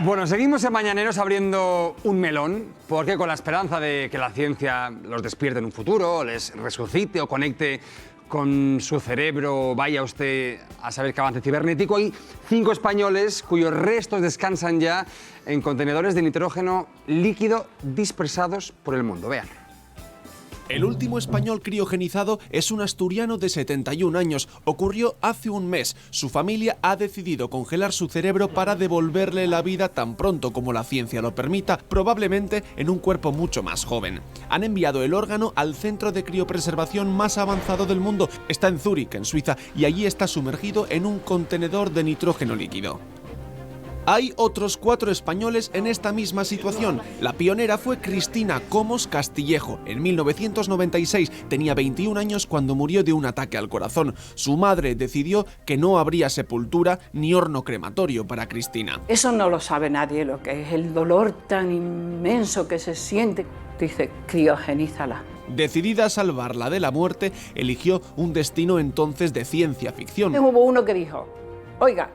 Bueno, seguimos en Mañaneros abriendo un melón, porque con la esperanza de que la ciencia los despierte en un futuro, les resucite o conecte con su cerebro, vaya usted a saber qué avance cibernético, hay 5 españoles cuyos restos descansan ya en contenedores de nitrógeno líquido dispersados por el mundo. Vean. El último español criogenizado es un asturiano de 71 años. Ocurrió hace un mes. Su familia ha decidido congelar su cerebro para devolverle la vida tan pronto como la ciencia lo permita, probablemente en un cuerpo mucho más joven. Han enviado el órgano al centro de criopreservación más avanzado del mundo. Está en Zúrich, en Suiza, y allí está sumergido en un contenedor de nitrógeno líquido. Hay otros 4 españoles en esta misma situación. La pionera fue Cristina Comos Castillejo. En 1996 tenía 21 años cuando murió de un ataque al corazón. Su madre decidió que no habría sepultura ni horno crematorio para Cristina. Eso no lo sabe nadie, lo que es el dolor tan inmenso que se siente. Dice, criogenízala. Decidida a salvarla de la muerte, eligió un destino entonces de ciencia ficción. Hubo uno que dijo, oiga,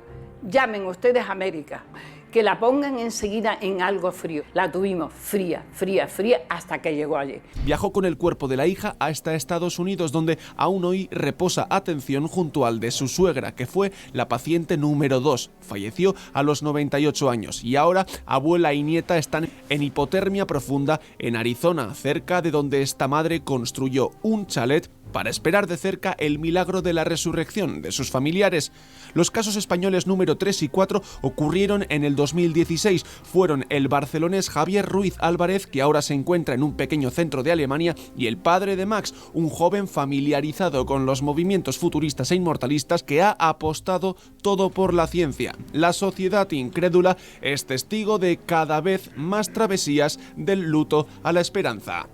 llamen ustedes a América, que la pongan enseguida en algo frío. La tuvimos fría, fría, fría, hasta que llegó allí. Viajó con el cuerpo de la hija hasta Estados Unidos, donde aún hoy reposa atención junto al de su suegra, que fue la paciente número 2. Falleció a los 98 años y ahora abuela y nieta están en hipotermia profunda en Arizona, cerca de donde esta madre construyó un chalet para esperar de cerca el milagro de la resurrección de sus familiares. Los casos españoles número 3 y 4 ocurrieron en el 2016. Fueron el barcelonés Javier Ruiz Álvarez, que ahora se encuentra en un pequeño centro de Alemania, y el padre de Max, un joven familiarizado con los movimientos futuristas e inmortalistas que ha apostado todo por la ciencia. La sociedad incrédula es testigo de cada vez más travesías del luto a la esperanza.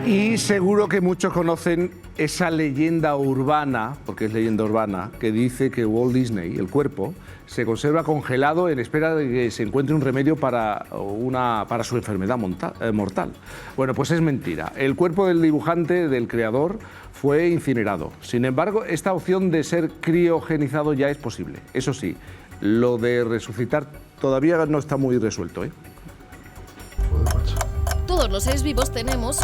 Y seguro que muchos conocen esa leyenda urbana, porque es leyenda urbana, que dice que Walt Disney, el cuerpo, se conserva congelado en espera de que se encuentre un remedio para su enfermedad mortal. Bueno, pues es mentira. El cuerpo del dibujante, del creador, fue incinerado. Sin embargo, esta opción de ser criogenizado ya es posible. Eso sí, lo de resucitar todavía no está muy resuelto, ¿eh? Todos los seres vivos tenemos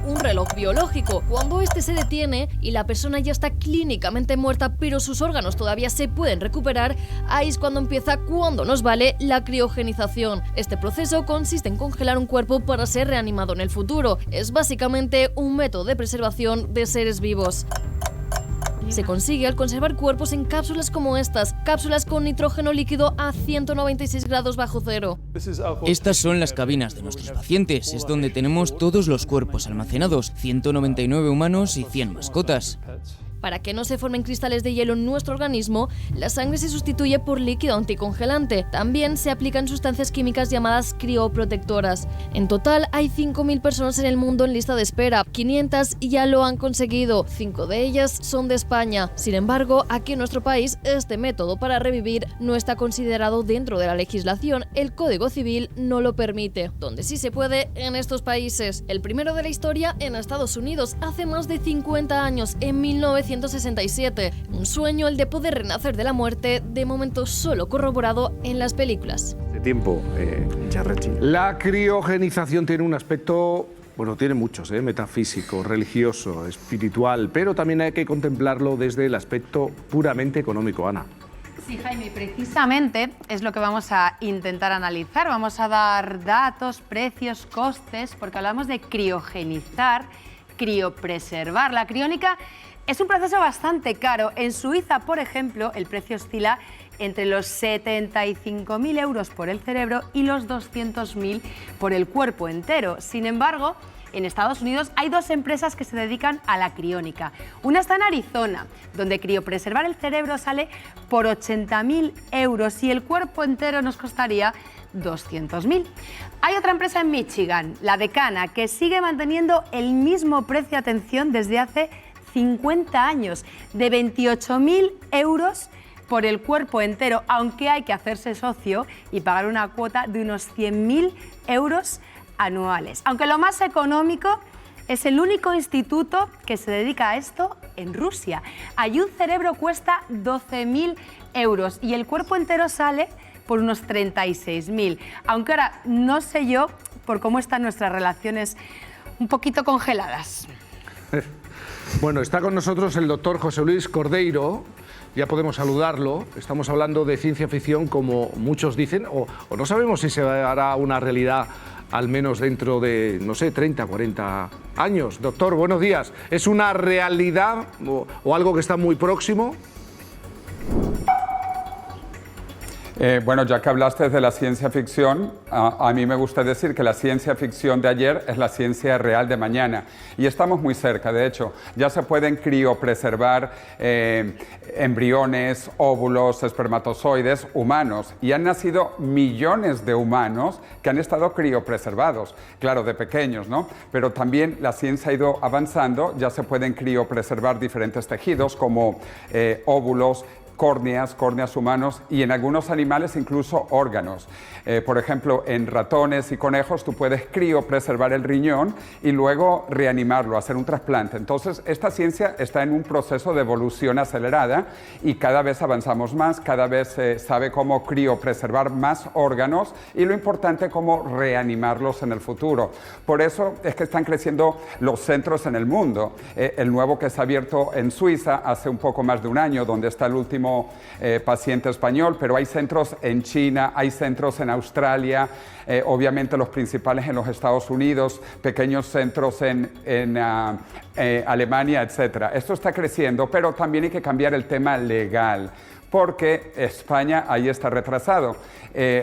un reloj biológico. Cuando este se detiene y la persona ya está clínicamente muerta, pero sus órganos todavía se pueden recuperar, ahí es cuando empieza, cuando nos vale, la criogenización. Este proceso consiste en congelar un cuerpo para ser reanimado en el futuro. Es básicamente un método de preservación de seres vivos. Se consigue al conservar cuerpos en cápsulas como estas, cápsulas con nitrógeno líquido a 196 grados bajo cero. Estas son las cabinas de nuestros pacientes, es donde tenemos todos los cuerpos almacenados, 199 humanos y 100 mascotas. Para que no se formen cristales de hielo en nuestro organismo, la sangre se sustituye por líquido anticongelante. También se aplican sustancias químicas llamadas crioprotectoras. En total hay 5.000 personas en el mundo en lista de espera. 500 ya lo han conseguido, 5 de ellas son de España. Sin embargo, aquí en nuestro país, este método para revivir no está considerado dentro de la legislación. El Código Civil no lo permite. Donde sí se puede, en estos países. El primero de la historia en Estados Unidos, hace más de 50 años, en 1967. Un sueño, el de poder renacer de la muerte, de momento solo corroborado en las películas. De tiempo, la criogenización tiene un aspecto, bueno, tiene muchos, metafísico, religioso, espiritual, pero también hay que contemplarlo desde el aspecto puramente económico, Ana. Sí, Jaime, precisamente es lo que vamos a intentar analizar. Vamos a dar datos, precios, costes, porque hablamos de criogenizar, criopreservar. La criónica es un proceso bastante caro. En Suiza, por ejemplo, el precio oscila entre los 75.000 euros por el cerebro y los 200.000 por el cuerpo entero. Sin embargo, en Estados Unidos hay 2 empresas que se dedican a la criónica. Una está en Arizona, donde criopreservar el cerebro sale por 80.000 euros y el cuerpo entero nos costaría 200.000. Hay otra empresa en Michigan, la Decana, que sigue manteniendo el mismo precio, atención, desde hace 50 años, de 28.000 euros por el cuerpo entero, aunque hay que hacerse socio y pagar una cuota de unos 100.000 euros anuales. Aunque lo más económico es el único instituto que se dedica a esto en Rusia. Allí un cerebro cuesta 12.000 euros y el cuerpo entero sale por unos 36.000. Aunque ahora no sé yo por cómo están nuestras relaciones un poquito congeladas. Bueno, está con nosotros el doctor José Luis Cordeiro. Ya podemos saludarlo. Estamos hablando de ciencia ficción, como muchos dicen, o no sabemos si se hará una realidad al menos dentro de, no sé, 30, 40 años. Doctor, buenos días. ¿Es una realidad o algo que está muy próximo? Bueno, ya que hablaste de la ciencia ficción, a mí me gusta decir que la ciencia ficción de ayer es la ciencia real de mañana. Y estamos muy cerca, de hecho. Ya se pueden criopreservar embriones, óvulos, espermatozoides humanos. Y han nacido millones de humanos que han estado criopreservados. Claro, de pequeños, ¿no? Pero también la ciencia ha ido avanzando. Ya se pueden criopreservar diferentes tejidos como óvulos, córneas humanos y en algunos animales incluso órganos. Por ejemplo, en ratones y conejos tú puedes criopreservar el riñón y luego reanimarlo, hacer un trasplante. Entonces, esta ciencia está en un proceso de evolución acelerada y cada vez avanzamos más, cada vez se sabe cómo criopreservar más órganos y lo importante, cómo reanimarlos en el futuro. Por eso es que están creciendo los centros en el mundo. El nuevo que se ha abierto en Suiza hace un poco más de un año, donde está el último paciente español, pero hay centros en China, hay centros en Australia, obviamente los principales en los Estados Unidos, pequeños centros en Alemania, etc. Esto está creciendo, pero también hay que cambiar el tema legal, porque España ahí está retrasado.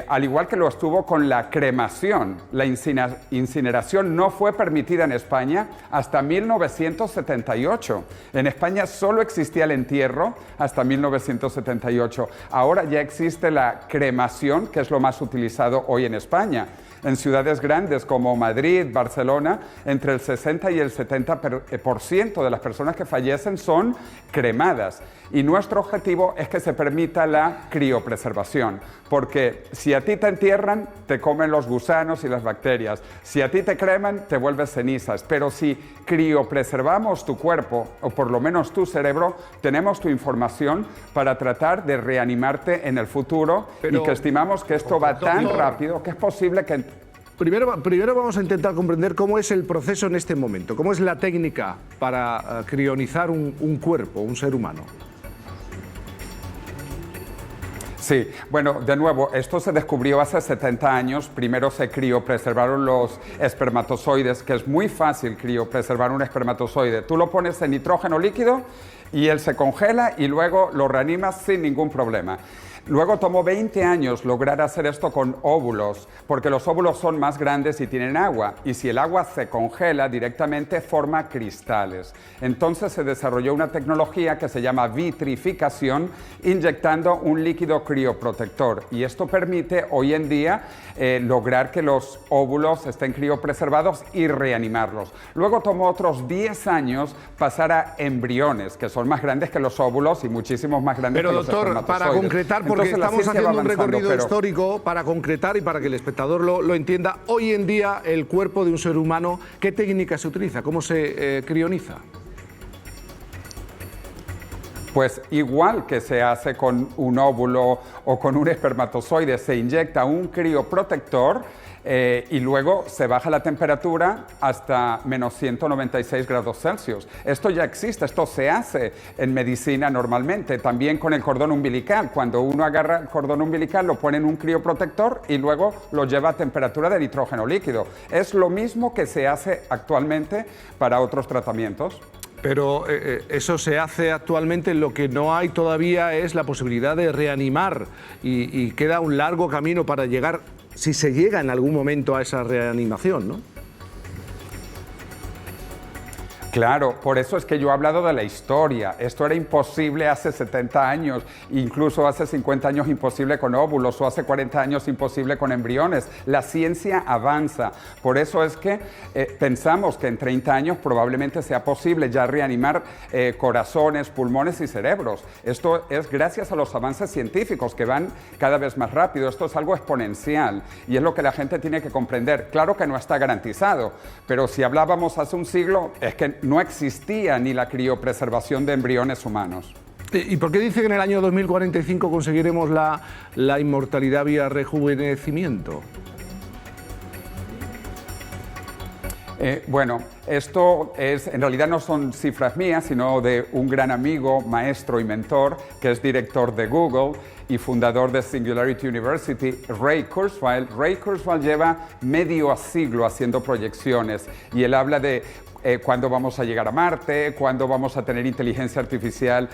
Al igual que lo estuvo con la cremación, la incineración no fue permitida en España hasta 1978. En España solo existía el entierro hasta 1978. Ahora ya existe la cremación, que es lo más utilizado hoy en España. En ciudades grandes como Madrid, Barcelona, entre el 60 y el 70% de las personas que fallecen son cremadas. Y nuestro objetivo es que se permita la criopreservación, porque si a ti te entierran, te comen los gusanos y las bacterias. Si a ti te creman, te vuelves cenizas. Pero si criopreservamos tu cuerpo, o por lo menos tu cerebro, tenemos tu información para tratar de reanimarte en el futuro, y que estimamos que esto va tan rápido que es posible que... Primero vamos a intentar comprender cómo es el proceso en este momento, cómo es la técnica para crionizar un cuerpo, un ser humano. Sí, bueno, de nuevo, esto se descubrió hace 70 años. Primero se criopreservaron los espermatozoides, que es muy fácil criopreservar un espermatozoide. Tú lo pones en nitrógeno líquido y él se congela y luego lo reanimas sin ningún problema. Luego tomó 20 años lograr hacer esto con óvulos, porque los óvulos son más grandes y tienen agua, y si el agua se congela directamente forma cristales. Entonces se desarrolló una tecnología que se llama vitrificación, inyectando un líquido crioprotector, y esto permite hoy en día lograr que los óvulos estén criopreservados y reanimarlos. Luego tomó otros 10 años pasar a embriones, que son más grandes que los óvulos y muchísimos más grandes que los espermatozoides. Para concretar, porque estamos haciendo un recorrido histórico, para concretar y para que el espectador lo entienda, hoy en día el cuerpo de un ser humano, ¿qué técnica se utiliza? ¿Cómo se crioniza? Pues igual que se hace con un óvulo o con un espermatozoide, se inyecta un crioprotector y luego se baja la temperatura hasta menos 196 grados Celsius. Esto ya existe, esto se hace en medicina normalmente, también con el cordón umbilical. Cuando uno agarra el cordón umbilical, lo pone en un crioprotector y luego lo lleva a temperatura de nitrógeno líquido. Es lo mismo que se hace actualmente para otros tratamientos. Pero eso se hace actualmente, lo que no hay todavía es la posibilidad de reanimar y queda un largo camino para llegar, si se llega en algún momento a esa reanimación, ¿no? Claro, por eso es que yo he hablado de la historia. Esto era imposible hace 70 años, incluso hace 50 años imposible con óvulos, o hace 40 años imposible con embriones. La ciencia avanza. Por eso es que pensamos que en 30 años probablemente sea posible ya reanimar corazones, pulmones y cerebros. Esto es gracias a los avances científicos que van cada vez más rápido. Esto es algo exponencial y es lo que la gente tiene que comprender. Claro que no está garantizado, pero si hablábamos hace un siglo es que no existía ni la criopreservación de embriones humanos. ¿Y por qué dice que en el año 2045 conseguiremos la inmortalidad vía rejuvenecimiento? Bueno, esto en realidad no son cifras mías, sino de un gran amigo, maestro y mentor, que es director de Google y fundador de Singularity University, Ray Kurzweil. Ray Kurzweil lleva medio siglo haciendo proyecciones y él habla de cuándo vamos a llegar a Marte, cuándo vamos a tener inteligencia artificial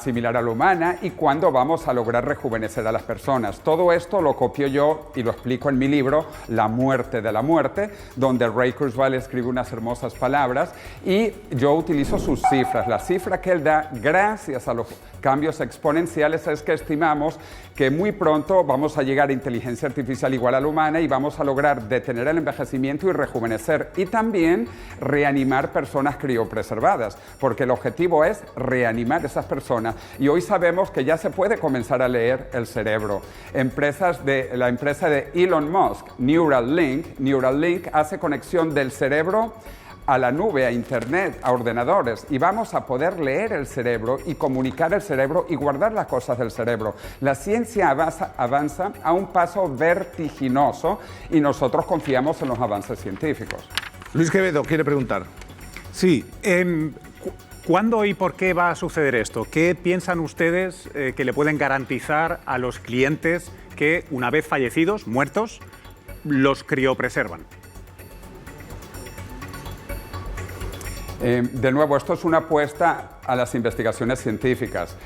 similar a la humana y cuándo vamos a lograr rejuvenecer a las personas. Todo esto lo copio yo y lo explico en mi libro, La muerte de la muerte, donde Ray Kurzweil escribe unas hermosas palabras y yo utilizo sus cifras. La cifra que él da, gracias a los cambios exponenciales, es que estimamos que muy pronto vamos a llegar a inteligencia artificial igual a la humana y vamos a lograr detener el envejecimiento y rejuvenecer y también reanimar personas criopreservadas, porque el objetivo es reanimar esas personas y hoy sabemos que ya se puede comenzar a leer el cerebro. La empresa de Elon Musk, Neuralink hace conexión del cerebro a la nube, a internet, a ordenadores y vamos a poder leer el cerebro y comunicar el cerebro y guardar las cosas del cerebro. La ciencia avanza a un paso vertiginoso y nosotros confiamos en los avances científicos. Luis Quevedo quiere preguntar. Sí, ¿cuándo y por qué va a suceder esto? ¿Qué piensan ustedes que le pueden garantizar a los clientes que una vez fallecidos, muertos, los criopreservan? De nuevo, esto es una apuesta a las investigaciones científicas.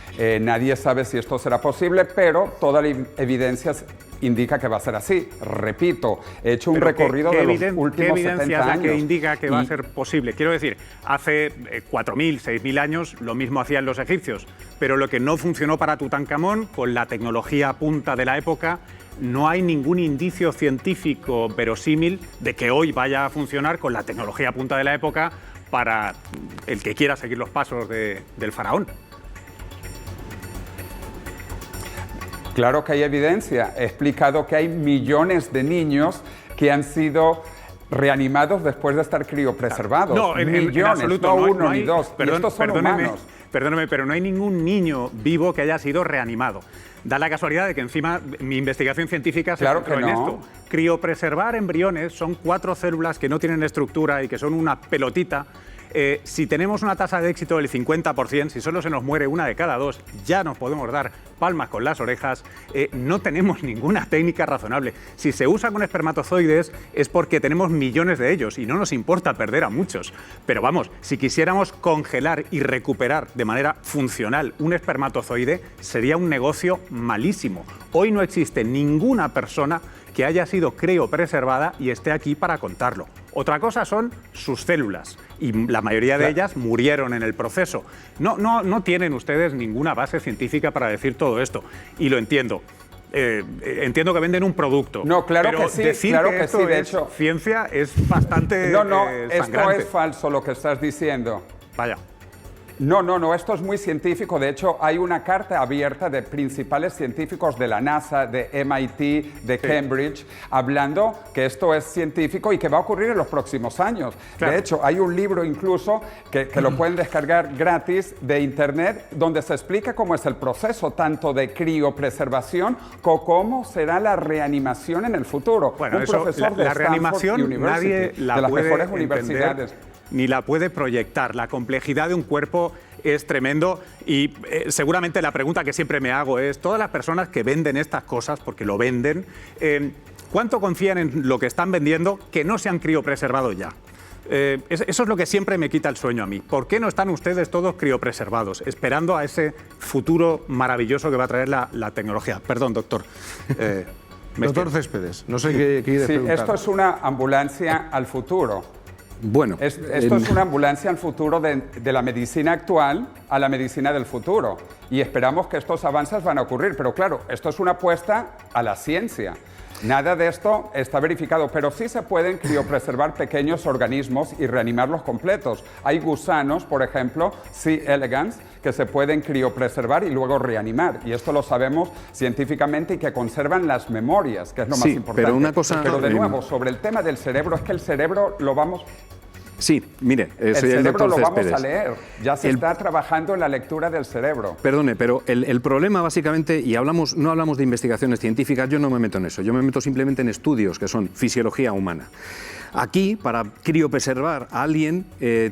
Nadie sabe si esto será posible, pero toda la evidencia indica que va a ser así. Repito, he hecho un recorrido de los últimos 70 años. ¿Qué evidencia es la que indica que va a ser posible? Quiero decir, hace 4.000, 6.000 años lo mismo hacían los egipcios, pero lo que no funcionó para Tutankamón, con la tecnología punta de la época, no hay ningún indicio científico verosímil de que hoy vaya a funcionar con la tecnología punta de la época para el que quiera seguir los pasos del faraón. Claro que hay evidencia. He explicado que hay millones de niños que han sido reanimados después de estar criopreservados. No, millones, en absoluto, no uno hay, ni dos. Y estos son humanos. Perdóneme, pero no hay ningún niño vivo que haya sido reanimado. Da la casualidad de que encima mi investigación científica se centró en esto. Criopreservar embriones son 4 células que no tienen estructura y que son una pelotita. Si tenemos una tasa de éxito del 50%, si solo se nos muere una de cada 2, ya nos podemos dar palmas con las orejas. No tenemos ninguna técnica razonable. Si se usa con espermatozoides es porque tenemos millones de ellos y no nos importa perder a muchos. Pero vamos, si quisiéramos congelar y recuperar de manera funcional un espermatozoide, sería un negocio malísimo. Hoy no existe ninguna persona que haya sido criopreservada y esté aquí para contarlo. Otra cosa son sus células y la mayoría de ellas murieron en el proceso. No tienen ustedes ninguna base científica para decir todo esto y lo entiendo. Entiendo que venden un producto. No, claro pero que sí, decir claro que que esto sí, de es hecho. Ciencia es bastante esto sangrante. es falso lo que estás diciendo. Vaya. No, esto es muy científico. De hecho, hay una carta abierta de principales científicos de la NASA, de MIT, de Cambridge, hablando que esto es científico y que va a ocurrir en los próximos años. Claro. De hecho, hay un libro incluso que lo pueden descargar gratis de internet, donde se explica cómo es el proceso tanto de criopreservación como cómo será la reanimación en el futuro. Bueno, un profesor de la Stanford reanimación University, nadie la de las puede mejores entender, universidades. Ni la puede proyectar. La complejidad de un cuerpo es tremendo y seguramente la pregunta que siempre me hago es, todas las personas que venden estas cosas, porque lo venden, ¿cuánto confían en lo que están vendiendo que no se han criopreservado ya? Eso es lo que siempre me quita el sueño a mí. ¿Por qué no están ustedes todos criopreservados, esperando a ese futuro maravilloso que va a traer la tecnología? Perdón, doctor. Doctor Céspedes, no sé qué quiere preguntar. Esto es una ambulancia al futuro. Bueno, esto es una ambulancia al futuro de la medicina actual a la medicina del futuro. Y esperamos que estos avances van a ocurrir. Pero claro, esto es una apuesta a la ciencia. Nada de esto está verificado, pero sí se pueden criopreservar pequeños organismos y reanimarlos completos. Hay gusanos, por ejemplo, C. elegans, que se pueden criopreservar y luego reanimar. Y esto lo sabemos científicamente y que conservan las memorias, que es lo más importante. Pero una cosa... Pero de nuevo, sobre el tema del cerebro, es que el cerebro lo vamos... Sí, mire, soy el cerebro doctor lo vamos Céspedes. a leer. Ya se está trabajando en la lectura del cerebro. Perdone, pero el problema básicamente, y no hablamos de investigaciones científicas, yo no me meto en eso, yo me meto simplemente en estudios que son fisiología humana. Aquí, para criopreservar a alguien,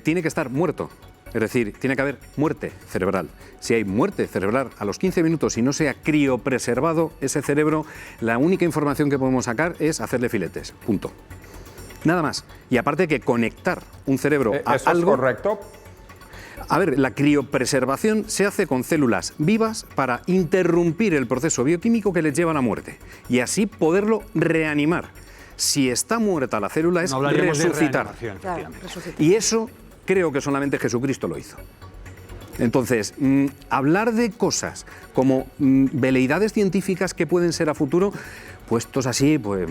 tiene que estar muerto. Es decir, tiene que haber muerte cerebral. Si hay muerte cerebral a los 15 minutos y no se ha criopreservado ese cerebro, la única información que podemos sacar es hacerle filetes. Punto. Nada más. Y aparte que conectar un cerebro a ¿Eso algo... es correcto? A ver, la criopreservación se hace con células vivas para interrumpir el proceso bioquímico que les lleva a la muerte y así poderlo reanimar. Si está muerta la célula es resucitar. Claro, y eso creo que solamente Jesucristo lo hizo. Entonces, hablar de cosas como veleidades científicas que pueden ser a futuro, puestos así, pues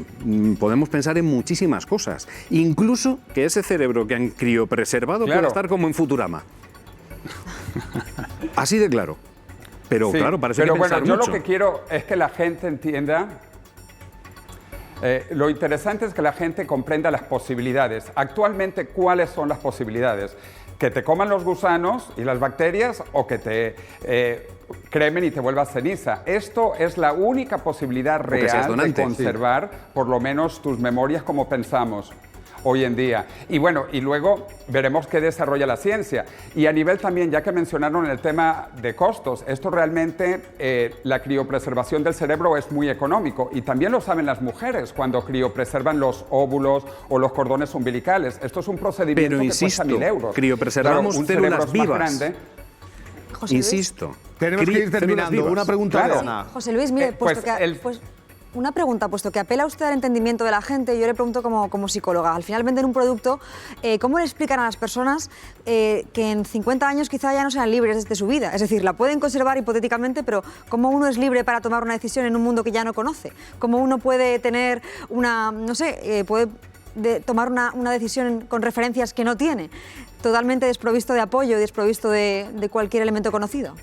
podemos pensar en muchísimas cosas. Incluso que ese cerebro que han criopreservado pueda estar como en Futurama. Así de claro. Pero sí, claro, parece que pensar yo mucho. lo que quiero es que la gente entienda. Lo interesante es que la gente comprenda las posibilidades. Actualmente, ¿cuáles son las posibilidades? Que te coman los gusanos y las bacterias o que te cremen y te vuelvas ceniza. Esto es la única posibilidad real de conservar por lo menos tus memorias como pensamos hoy en día. Y bueno, y luego veremos qué desarrolla la ciencia. Y a nivel también, ya que mencionaron el tema de costos, esto realmente, la criopreservación del cerebro es muy económico. Y también lo saben las mujeres cuando criopreservan los óvulos o los cordones umbilicales. Esto es un procedimiento que cuesta 1.000 euros. Criopreservamos células vivas. José Luis. Insisto. Tenemos que ir terminando. Una pregunta de Ana. José Luis, mire, una pregunta, puesto que apela usted al entendimiento de la gente, yo le pregunto como psicóloga, al final venden un producto, ¿cómo le explican a las personas que en 50 años quizá ya no sean libres de su vida? Es decir, la pueden conservar hipotéticamente, pero ¿cómo uno es libre para tomar una decisión en un mundo que ya no conoce? ¿Cómo uno puede tener tomar una decisión con referencias que no tiene? Totalmente desprovisto de apoyo, desprovisto de cualquier elemento conocido.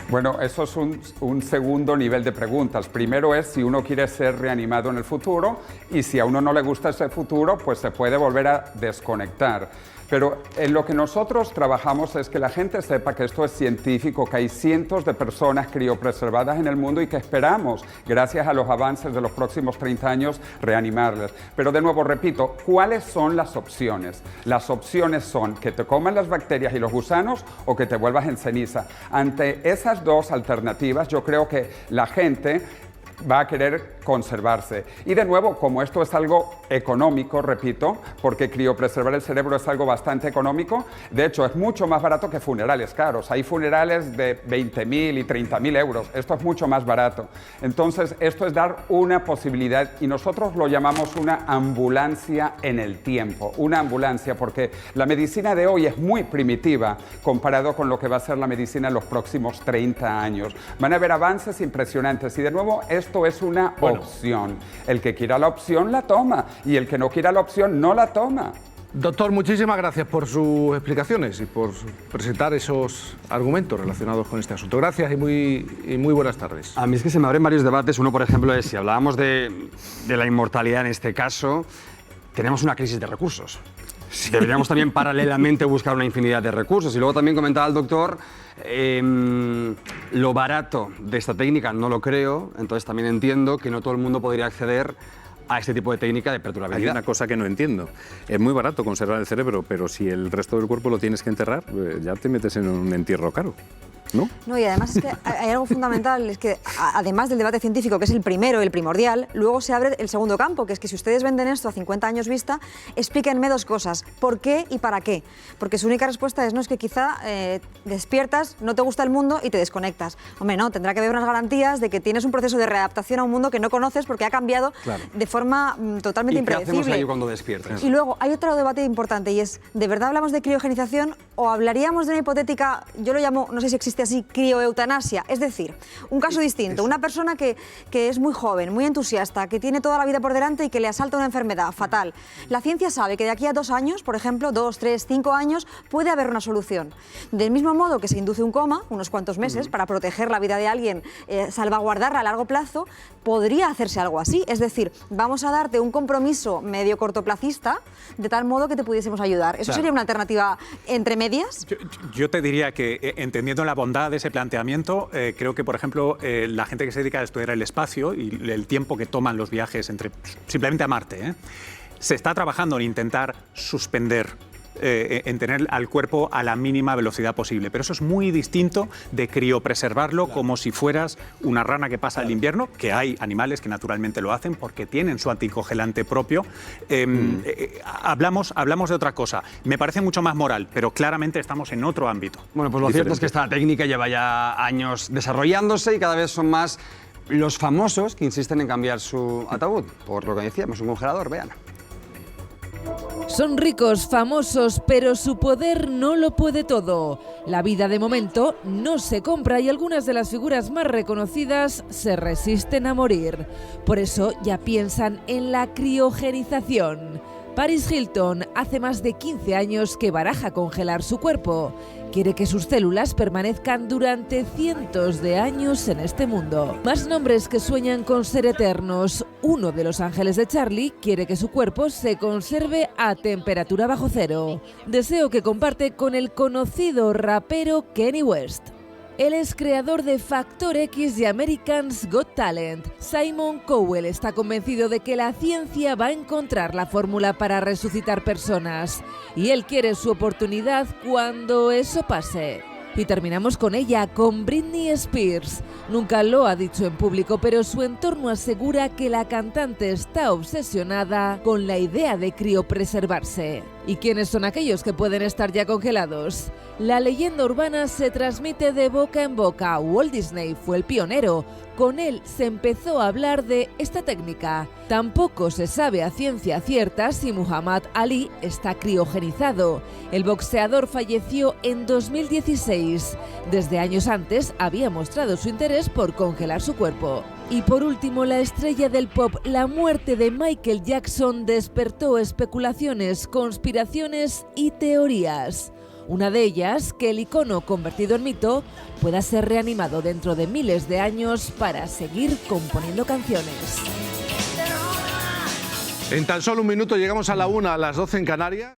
Bueno, eso es un segundo nivel de preguntas. Primero es si uno quiere ser reanimado en el futuro y si a uno no le gusta ese futuro, pues se puede volver a desconectar. Pero en lo que nosotros trabajamos es que la gente sepa que esto es científico, que hay cientos de personas criopreservadas en el mundo y que esperamos, gracias a los avances de los próximos 30 años, reanimarlas. Pero de nuevo, repito, ¿cuáles son las opciones? Las opciones son que te coman las bacterias y los gusanos o que te vuelvas en ceniza. Ante esas dos alternativas, yo creo que la gente va a querer conservarse. Y de nuevo, como esto es algo económico, repito, porque criopreservar el cerebro es algo bastante económico, de hecho es mucho más barato que funerales caros. Hay funerales de 20.000 y 30.000 euros. Esto es mucho más barato. Entonces, esto es dar una posibilidad y nosotros lo llamamos una ambulancia en el tiempo. Una ambulancia, porque la medicina de hoy es muy primitiva comparado con lo que va a ser la medicina en los próximos 30 años. Van a haber avances impresionantes y de nuevo, esto es una opción. El que quiera la opción la toma y el que no quiera la opción no la toma. Doctor, muchísimas gracias por sus explicaciones y por presentar esos argumentos relacionados con este asunto. Gracias y muy buenas tardes. A mí es que se me abren varios debates. Uno, por ejemplo, es si hablábamos de la inmortalidad en este caso, tenemos una crisis de recursos. Deberíamos también paralelamente buscar una infinidad de recursos. Y luego también comentaba el doctor, lo barato de esta técnica no lo creo, entonces también entiendo que no todo el mundo podría acceder a este tipo de técnica de perdurabilidad. Hay una cosa que no entiendo. Es muy barato conservar el cerebro, pero si el resto del cuerpo lo tienes que enterrar, ya te metes en un entierro caro. ¿No? No, y además es que hay algo fundamental, es que además del debate científico, que es el primero, el primordial, luego se abre el segundo campo, que es que si ustedes venden esto a 50 años vista, explíquenme dos cosas, ¿por qué y para qué? Porque su única respuesta es, no, es que quizá despiertas, no te gusta el mundo y te desconectas. Hombre, no, tendrá que haber unas garantías de que tienes un proceso de readaptación a un mundo que no conoces porque ha cambiado de forma totalmente impredecible. ¿Y qué hacemos ahí cuando despiertas? Y luego hay otro debate importante y es, ¿de verdad hablamos de criogenización o hablaríamos de una hipotética, yo lo llamo, no sé si existe así, crioeutanasia, es decir, un caso distinto, una persona que es muy joven, muy entusiasta, que tiene toda la vida por delante y que le asalta una enfermedad fatal. La ciencia sabe que de aquí a 2 años, por ejemplo, 2, 3, 5 años, puede haber una solución. Del mismo modo que se induce un coma, unos cuantos meses, para proteger la vida de alguien, salvaguardarla a largo plazo, podría hacerse algo así. Es decir, vamos a darte un compromiso medio cortoplacista, de tal modo que te pudiésemos ayudar. ¿Eso sería una alternativa entre medias? Yo te diría que, entendiendo la bondad de ese planteamiento, creo que, por ejemplo, la gente que se dedica a estudiar el espacio y el tiempo que toman los viajes simplemente a Marte, se está trabajando en intentar suspender, en tener al cuerpo a la mínima velocidad posible. Pero eso es muy distinto de criopreservarlo como si fueras una rana que pasa el invierno, que hay animales que naturalmente lo hacen porque tienen su anticongelante propio. Hablamos de otra cosa. Me parece mucho más moral, pero claramente estamos en otro ámbito. Bueno, pues lo cierto es que esta técnica lleva ya años desarrollándose y cada vez son más los famosos que insisten en cambiar su ataúd. Por lo que decíamos, un congelador, vean. Son ricos, famosos, pero su poder no lo puede todo. La vida de momento no se compra y algunas de las figuras más reconocidas se resisten a morir. Por eso ya piensan en la criogenización. Paris Hilton hace más de 15 años que baraja congelar su cuerpo. Quiere que sus células permanezcan durante cientos de años en este mundo. Más nombres que sueñan con ser eternos. Uno de los ángeles de Charlie quiere que su cuerpo se conserve a temperatura bajo cero. Deseo que comparte con el conocido rapero Kanye West. Él es creador de Factor X y American's Got Talent. Simon Cowell está convencido de que la ciencia va a encontrar la fórmula para resucitar personas. Y él quiere su oportunidad cuando eso pase. Y terminamos con ella, con Britney Spears. Nunca lo ha dicho en público, pero su entorno asegura que la cantante está obsesionada con la idea de criopreservarse. ¿Y quiénes son aquellos que pueden estar ya congelados? La leyenda urbana se transmite de boca en boca. Walt Disney fue el pionero. Con él se empezó a hablar de esta técnica. Tampoco se sabe a ciencia cierta si Muhammad Ali está criogenizado. El boxeador falleció en 2016. Desde años antes había mostrado su interés por congelar su cuerpo. Y por último, la estrella del pop, la muerte de Michael Jackson despertó especulaciones, conspiraciones y teorías. Una de ellas, que el icono convertido en mito pueda ser reanimado dentro de miles de años para seguir componiendo canciones. En tan solo un minuto llegamos a la 1, a las 12 en Canarias.